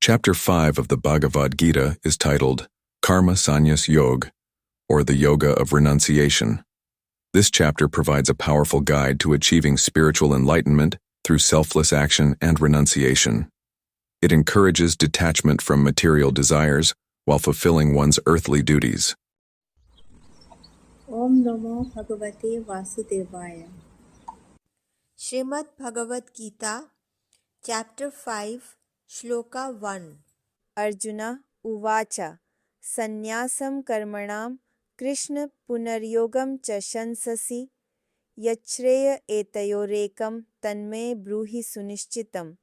Chapter 5 of the Bhagavad Gita is titled Karma Sannyas Yoga, or the Yoga of Renunciation. This chapter provides a powerful guide to achieving spiritual enlightenment through selfless action and renunciation. It encourages detachment from material desires while fulfilling one's earthly duties. ओम नमो भगवते वासुदेवाय। Shrimad Bhagavad Gita chapter 5 shloka 1। Arjun उवाच सन्न्यासं कर्मणां कृष्ण पुनर्योगं च शंससि यच्छ्रेय एतयोरेकं तन्मे ब्रूहि सुनिश्चितम्।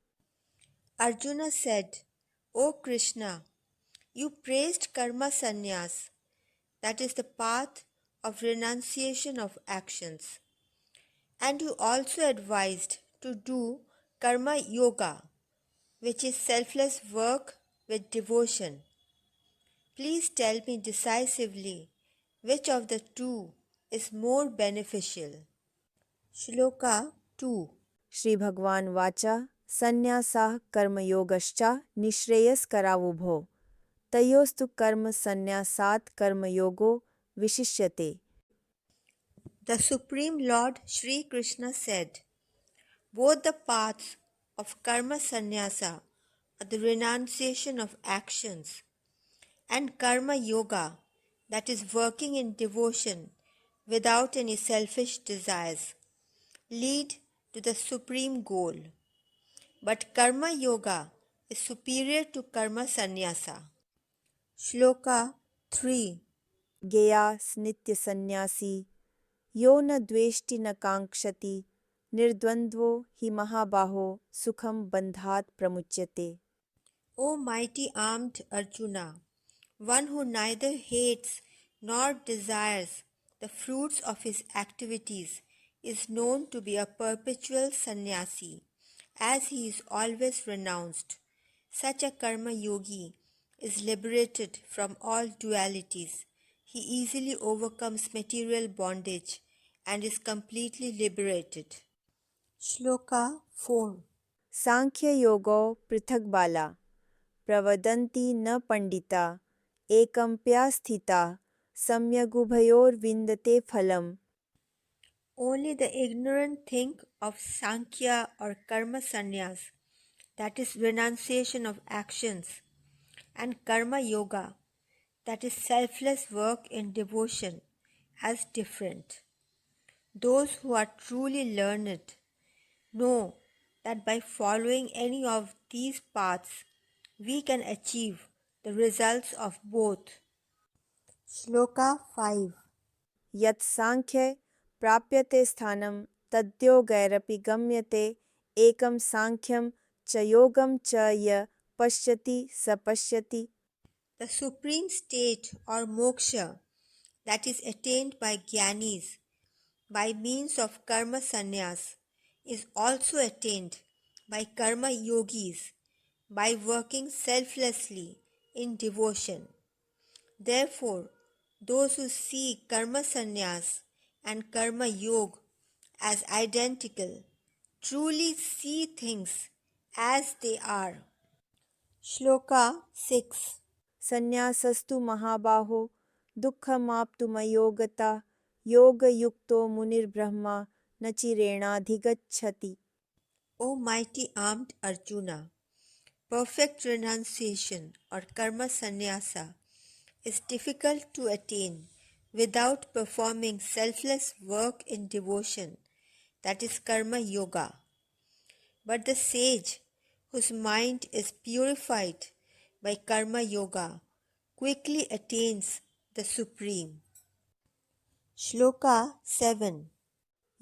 Arjuna said, O Krishna, you praised karma sannyas, that is the path of renunciation of actions, and you also advised to do karma yoga, which is selfless work with devotion. Please tell me decisively which of the two is more beneficial. Shloka 2। Shri भगवान वाचा सन्न्यासाः कर्मयोगश्च निःश्रेयस्करावुभौ तयोस्तु कर्म सन्न्यासात् कर्मयोगो विशिष्यते। The Supreme Lord Sri Krishna said, both the paths of karma sannyasa, or the renunciation of actions, and karma yoga, that is working in devotion without any selfish desires, lead to the supreme goal. But karma yoga is superior to karma sannyasa. Shloka 3। गेयास् नित्य सन्न्यासी यो न द्वेष्टि न काङ्क्षति निर्द्वन्द्वो हि महाबाहो सुखं बन्धात् प्रमुच्यते। O mighty armed Arjuna, one who neither hates nor desires the fruits of his activities is known to be a perpetual sannyasi, as he is always renounced. Such a karma yogi is liberated from all dualities. He easily overcomes material bondage and is completely liberated. Shloka 4। सांख्ययोगो पृथक् बाला प्रवदन्ति न पंडिता एकम्प्यास्थिता सम्यगुभयोर्विन्दते फलम्। Only the ignorant think of Sankhya or Karma Sannyas, that is renunciation of actions, and Karma Yoga, that is selfless work in devotion, as different. Those who are truly learned know that by following any of these paths, we can achieve the results of both. Shloka 5। यत् सांख्ये प्राप्यते स्थानं तद्योगैरपि गम्यते एकं सांख्यं च योगं च य पश्यति स पश्यति। The supreme state or moksha, that is attained by jnanis by means of karma sannyas, is also attained by karma yogis by working selflessly in devotion. Therefore, those who see karma sannyas and karma yoga as identical truly see things as they are. Shloka 6। संन्यासस्तु महाबाहो दुःखमाप्तुमयोगता योगयुक्तो मुनिर्ब्रह्मा न चिरेणाधिगच्छति। O mighty armed Arjuna, perfect renunciation or karma sannyasa is difficult to attain without performing selfless work in devotion, that is karma yoga. But the sage whose mind is purified by karma yoga quickly attains the supreme. Shloka 7।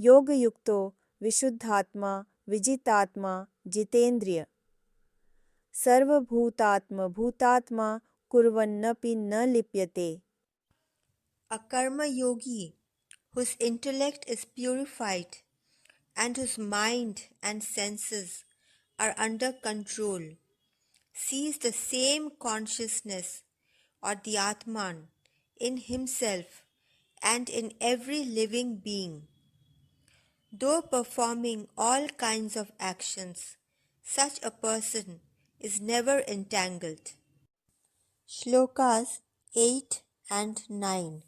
योगयुक्तो विशुद्धात्मा विजितात्मा जितेन्द्रिय सर्वभूतात्म भूतात्मा कुर्वन्नपि न लिप्यते। A karma yogi whose intellect is purified and whose mind and senses are under control sees the same consciousness or the Atman in himself and in every living being. Though performing all kinds of actions, such a person is never entangled. Shlokas 8 and 9.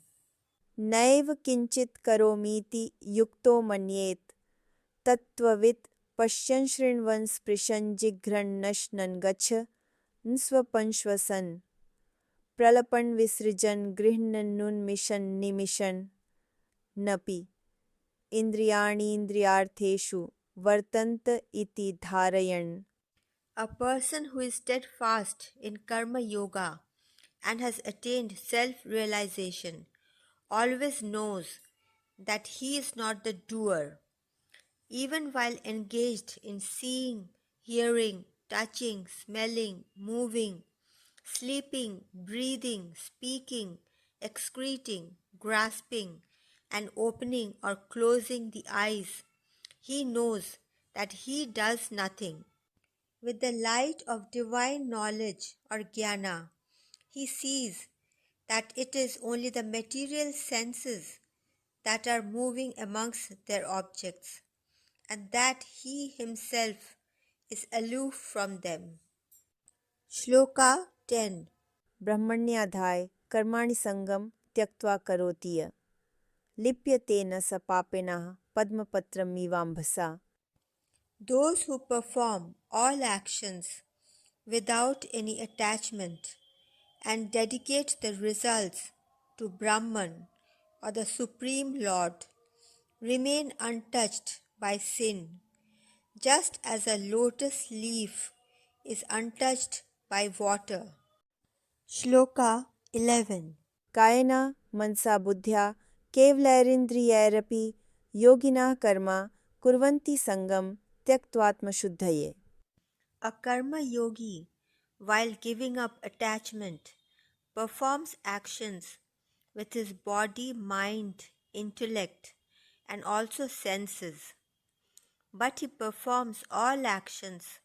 नैव किंचित करोमीति युक्तो मन्येत तत्त्ववित् पश्यन् शृण्वन् स्पृशन् जिघ्रन् नश्नन् गच्छन् स्वपंश्वसन् प्रलपन् विसृजन् गृह्णन्नुन्मिषन् निमिषन् नपि इन्द्रियाणीन्द्रियार्थेषु वर्तन्त इति धारयन्. A person who is steadfast in karma yoga and has attained self-realization always knows that he is not the doer. Even while engaged in seeing, hearing, touching, smelling, moving, sleeping, breathing, speaking, excreting, grasping, and opening or closing the eyes, he knows that he does nothing. With the light of divine knowledge or jnana, he sees that it is only the material senses that are moving amongst their objects, and that he himself is aloof from them. Shloka 10. ब्रह्मण्याधाय कर्माणि संगम त्यक्त्वा करोति य लिप्यते न स पापिनः पद्मपत्रमिवाम्भसा. Those who perform all actions without any attachment and dedicate the results to Brahman or the Supreme Lord remain untouched by sin, just as a lotus leaf is untouched by water. Shloka 11. कायेन मनसा बुद्ध्या केवलैरिन्द्रियैरपि योगिनः कर्म कुर्वन्ति संगम त्यक्त्वात्मशुद्धये. A karma yogi, while giving up attachment, performs actions with his body, mind, intellect, and also senses. But he performs all actions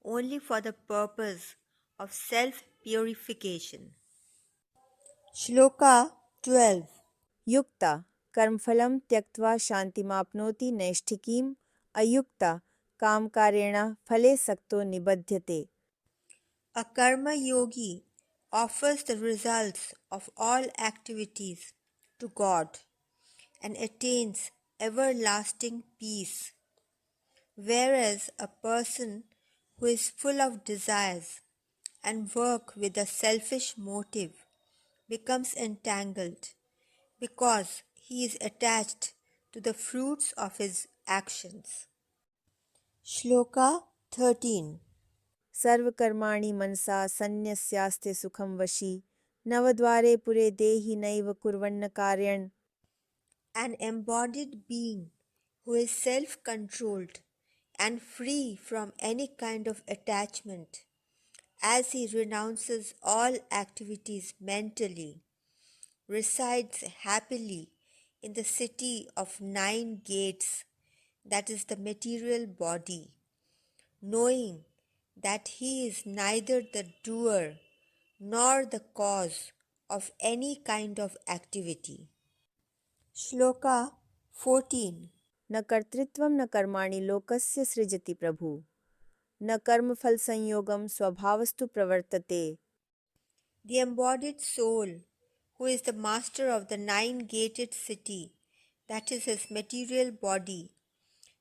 only for the purpose of self-purification. Shloka 12. युक्ता कर्मफलं त्यक्त्वा शान्तिमाप्नोति नैष्ठिकीम् अयुक्ता कामकारेण फले सक्तो निबध्यते. A karma yogi offers the results of all activities to God and attains everlasting peace, whereas a person who is full of desires and work with a selfish motive becomes entangled because he is attached to the fruits of his actions. Shloka 13. सर्वकर्माणि मनसा सन्न्यस्यास्ते सुखं वशी नवद्वारे पुरे देहि नैव कुर्वन्न कार्यं. An embodied being who is self-controlled and free from any kind of attachment, as he renounces all activities mentally, resides happily in the city of 9 gates, that is the material body, knowing that he is neither the doer nor the cause of any kind of activity. Shloka 14. न कर्तृत्वं न कर्माणि लोकस्य सृजति प्रभु न कर्मफल संयोगम स्वभावस्तु प्रवर्तते. The embodied soul, who is the master of the 9-gated city, that is his material body,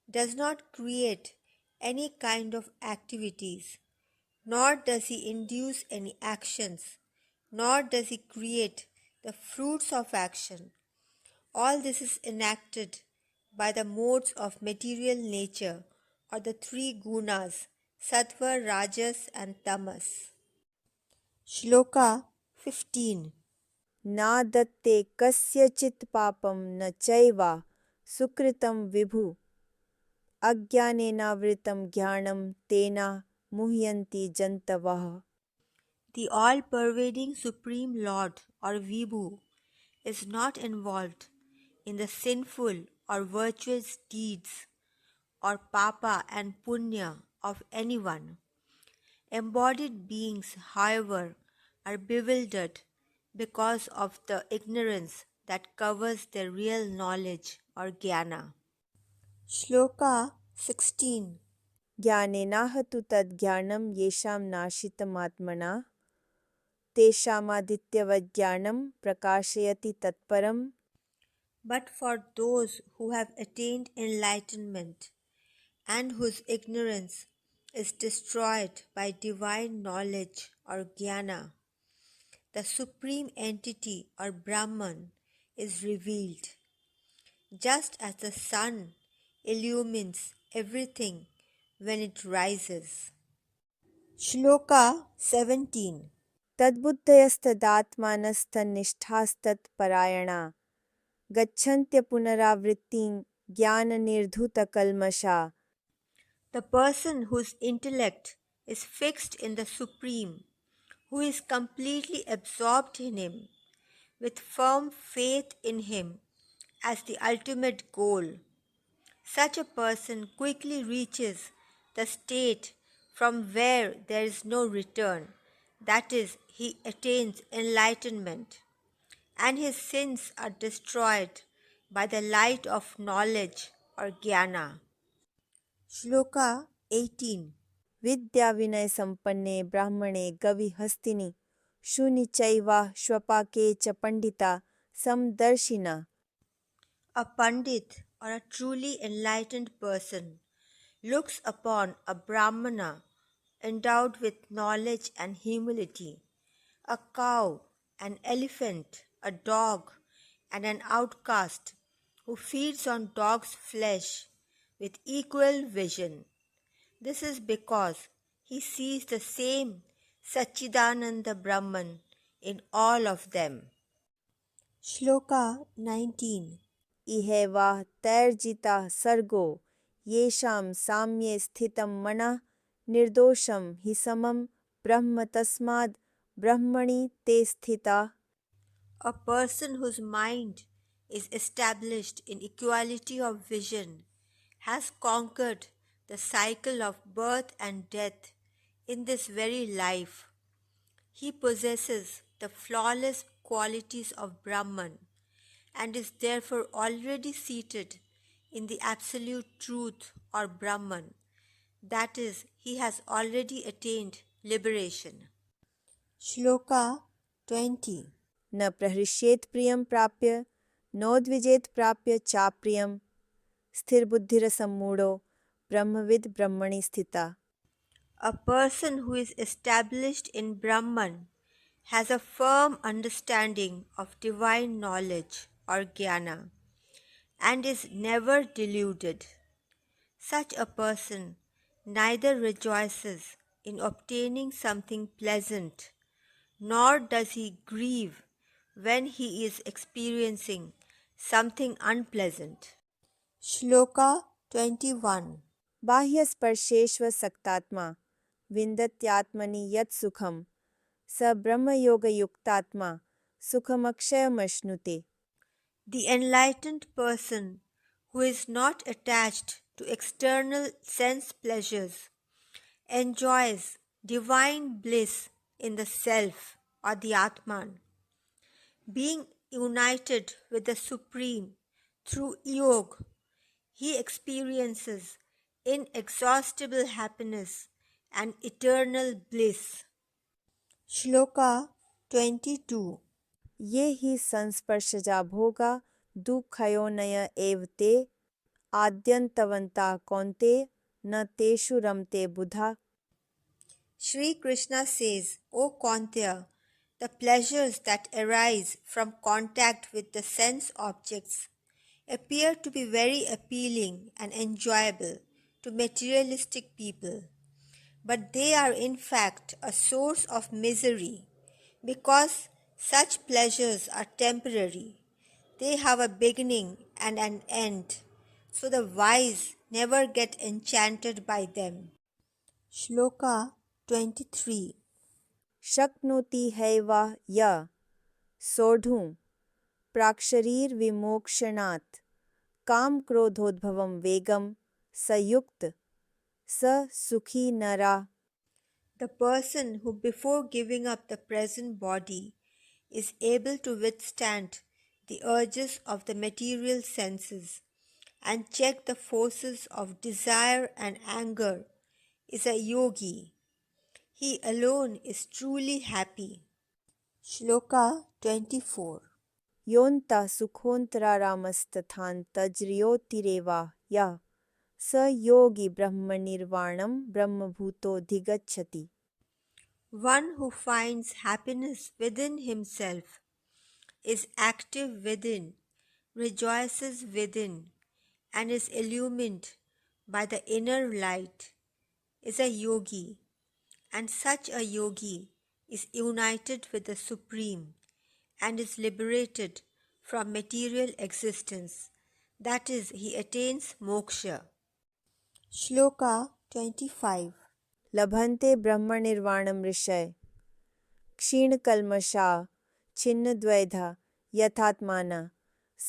does not create any kind of activities, nor does he induce any actions, nor does he create the fruits of action. All this is enacted by the modes of material nature or the 3 gunas, sattva, rajas and tamas. Shloka 15. न दत्ते कस्यचित् पापं न चैवा सुकृतं विभु अज्ञानेनावृतं ज्ञानं तेन मुह्यन्ति जन्तवः. The all-pervading Supreme Lord or Vibhu is not involved in the sinful or virtuous deeds or papa and punya of anyone. Embodied beings, however, are bewildered because of the ignorance that covers their real knowledge or jnana. Shloka 16. ज्ञानेनाहतु तद्ज्ञानं येषां नाशितमात्मना तेषामादित्यवज्ञानं प्रकाशयति तत्परम्. But for those who have attained enlightenment and whose ignorance is destroyed by divine knowledge or jnana, the supreme entity or Brahman is revealed. Just as the sun illumines everything when it rises. Shloka 17. तद्बुद्धयस्तदात्मानस्तन्निष्ठास्तत्परायणा गच्छन्त्य पुनरावृत्तिं ज्ञाननिर्धूतकल्मषा. The person whose intellect is fixed in the Supreme, who is completely absorbed in Him, with firm faith in Him as the ultimate goal. Such a person quickly reaches the state from where there is no return, that is, he attains enlightenment, and his sins are destroyed by the light of knowledge or jnana. Shloka 18. विद्याविनयसम्पन्ने ब्राह्मणे गविहस्तिनि शूनि चैवा श्वपाके च Pandita समदर्शिना. A Pandit or a truly enlightened person looks upon a Brahmana endowed with knowledge and humility, a cow, an elephant, a dog, and an outcast who feeds on dog's flesh with equal vision. This is because he sees the same Satchidananda Brahman in all of them. Shloka 19. इहैवा तैर्जिता सर्गो येषां साम्ये स्थितं मनः निर्दोषं हि समं ब्रह्म तस्माद् ब्रह्मणि ते स्थिता. A person whose mind is established in equality of vision has conquered the cycle of birth and death in this very life. He possesses the flawless qualities of Brahman and is therefore already seated in the absolute truth or Brahman. That is, he has already attained liberation. Shloka 20. न प्रहृष्येत् प्रियं प्राप्य नोद्विजेत् प्राप्य चाप्रियं स्थिरबुद्धिरसम्मूढो ब्रह्मविद् ब्रह्मणि स्थिता. A person who is established in Brahman has a firm understanding of divine knowledge or jnana and is never deluded. Such a person neither rejoices in obtaining something pleasant, nor does he grieve when he is experiencing something unpleasant. Shloka 21. बाह्यस्पर्शेष्वसक्तात्मा विन्दत्यात्मनि यत् सुखं स ब्रह्मयोगयुक्तात्मा सुखमक्षयमश्नुते. The enlightened person who is not attached to external sense pleasures enjoys divine bliss in the self or the Atman. Being united with the Supreme through yoga, he experiences inexhaustible happiness and eternal bliss. Shloka 22. ये हि संस्पर्शजा भोगा दुःखयोनय एव ते आद्यन्तवन्ता कौन्तेय न तेषु रमते बुधा. Sri Krishna says, O Kaunteya, the pleasures that arise from contact with the sense objects appear to be very appealing and enjoyable to materialistic people, but they are in fact a source of misery because such pleasures are temporary. They have a beginning and an end, so the wise never get enchanted by them. Shloka 23. शक्नोति हैवा य सोढुं प्राक्शरीरविमोक्षणात् काम क्रोधोद्भवं वेगं सयुक्त स सुखी नरा. The person who before giving up the present body is able to withstand the urges of the material senses and check the forces of desire and anger is a yogi. He alone is truly happy. Shloka 24. योऽन्ता सुखोऽन्तरारामस्तथान्तर्ज्योतिरेवा यः स योगी ब्रह्मनिर्वाणं ब्रह्मभूतोऽधिगच्छति. One who finds happiness within himself, is active within, rejoices within, and is illumined by the inner light, is a yogi, and such a yogi is united with the Supreme and is liberated from material existence. That is, he attains moksha. Shloka 25. लभन्ते ब्रह्मनिर्वाणं ऋषय क्षीणकल्मषाः छिन्नद्वैधा यथात्माना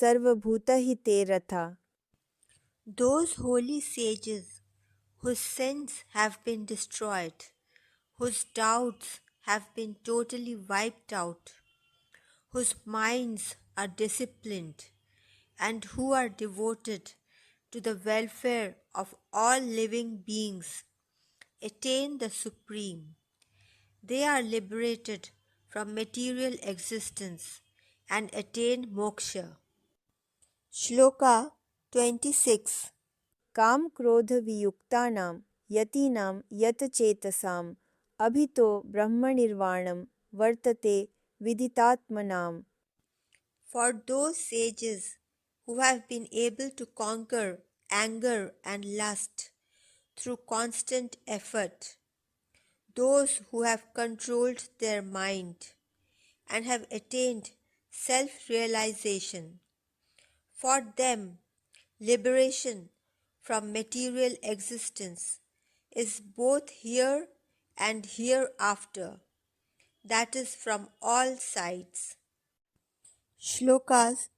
सर्वभूतहिते रथा. Those holy sages whose sins have been destroyed, whose doubts have been totally wiped out, whose minds are disciplined, and who are devoted to the welfare of all living beings, attain the Supreme. They are liberated from material existence and attain moksha. Shloka 26. काम क्रोध वियुक्तानां यतीनां यतचेतसाम् अभितो ब्रह्मनिर्वाणं वर्तते विदितात्मनाम्. For those sages who have been able to conquer anger and lust through constant effort, those who have controlled their mind and have attained self-realization, for them liberation from material existence is both here and hereafter, that is from all sides. Shlokas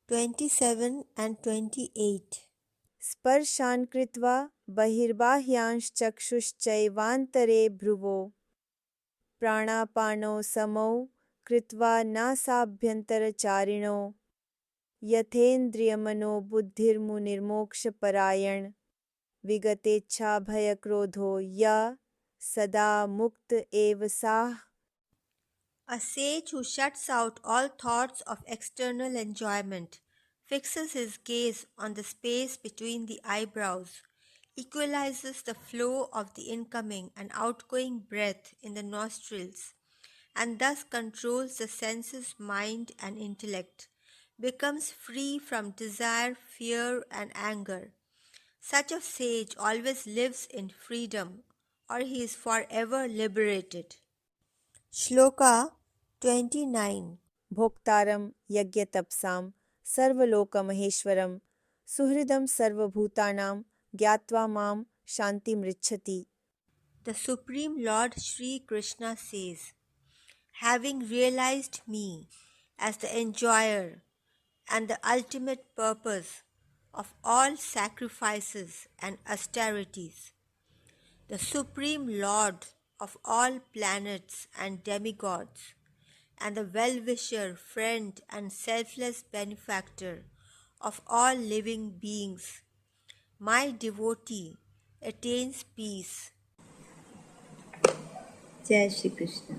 27 and 28. स्पर्शान् कृत्वा बहिर्बाह्यांश्चक्षुश्चैवान्तरे भ्रुवो प्राणापानौ समौ कृत्वा नासाभ्यन्तरचारिणौ यथेन्द्रियमनोबुद्धिर्मुनिर्मोक्षपरायण विगतेच्छाभयक्रोधो यः सदा मुक्त एव सः. A sage who shuts out all thoughts of external enjoyment, fixes his gaze on the space between the eyebrows, equalizes the flow of the incoming and outgoing breath in the nostrils, and thus controls the senses, mind, and intellect, becomes free from desire, fear, and anger. Such a sage always lives in freedom, or he is forever liberated. Shloka 29. भोक्तारं यज्ञतपसां सर्वलोकमहेश्वरं सुहृदं सर्वभूतानां ज्ञात्वा मां शान्तिमृच्छति. The Supreme Lord Sri Krishna says, having realized me as the enjoyer and the ultimate purpose of all sacrifices and austerities, the Supreme Lord of all planets and demigods, and the well-wisher, friend, and selfless benefactor of all living beings, my devotee attains peace. Jai Shri Krishna.